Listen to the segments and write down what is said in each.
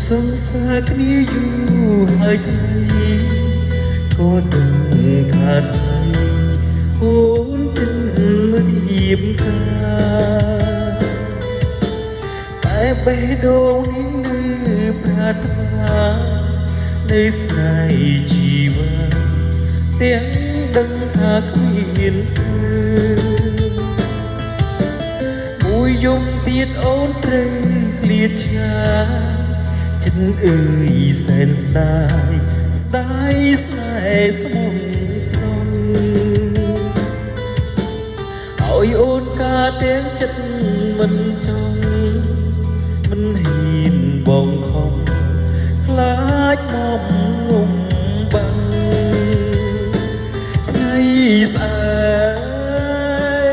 សង្សារគ្នាយូរហើយថ្ងៃក៏ដឹងថាថ្ងៃអូនចិនរៀបការតែបេះដូងនេះនៅប្រាថ្នានៃស្នេហ៍ជីវិតទាំងដឹងថាគ្មានគឺមួយយំទៀតអូនត្រូវឃ្លាតឆ្ងាយចិនអើយសែនស្ដាយស្ដាយស្នេហ៍ស្មុំត្រង់ឲ្យអូនការទាំងចិត្តមិនចង់មិនហ៊ានបងខំខ្លាចមកងំបាំងថ្ងៃស្អែ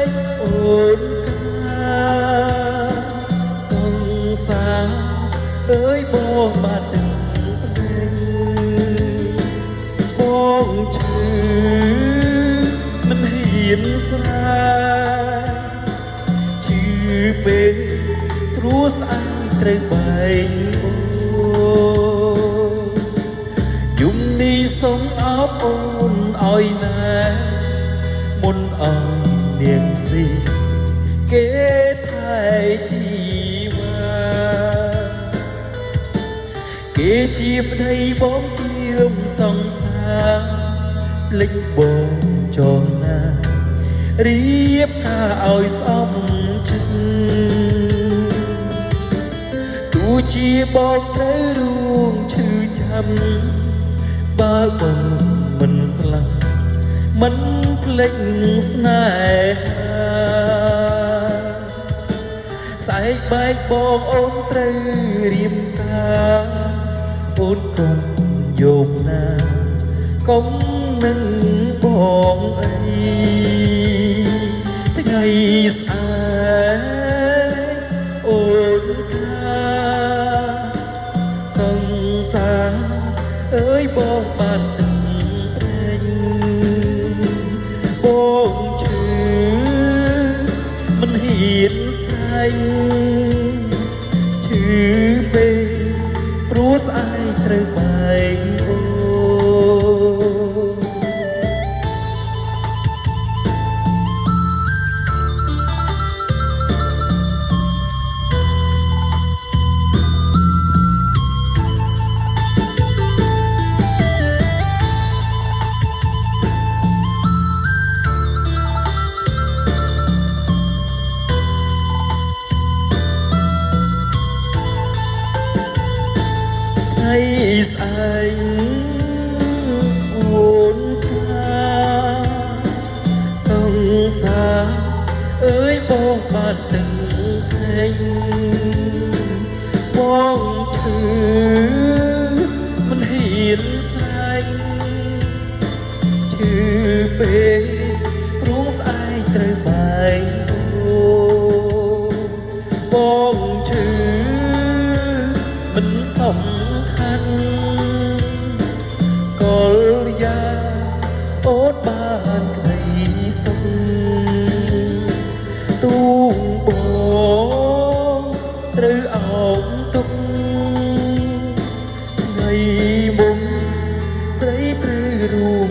កអូនសង្សារអើយបងបាត់ដឹងបងឈឺមិនហ៊ានស្រាឈឺពេកព្រោះស្អែកត្រូវបែកយំនេះសូមអបអូនឲ្យណាមុនអងនាងស៊ីគេថែជីវ៉ាគេជាប្តីបងជារំសង្សារភ្លេចបងចោលណារៀបការឲ្យស្អប់ចិត្តទោះជាបងត្រូវរួងឈឺចាំបើបងមិនស្លាប់មិនភ្លេចស្នេហាស្អែកបែកបងអូនត្រូវរៀបការអូនកុំយកណាកុំនឹងបងអីថ្ងៃស្អែកអូនសង្សារអើយបងបានដឹងព្រេងបងឈឺមិនហ៊ានស្អែកឈឺពេកព្រោះស្អែកត្រូវបែកអូថ្ងៃស្អែកអូនសង្សារអើយបងបានដឹងឃើញបងឈឺមិនហ៊ានស្រាញ់ឈឺពេកព្រោះស្អែកត្រូវបែកបងឈឺមិនសមកលយាអូនបានក្តីសុខទូងបងត្រូវអោបទុកថ្ងៃមុំស្រីព្រឺរូប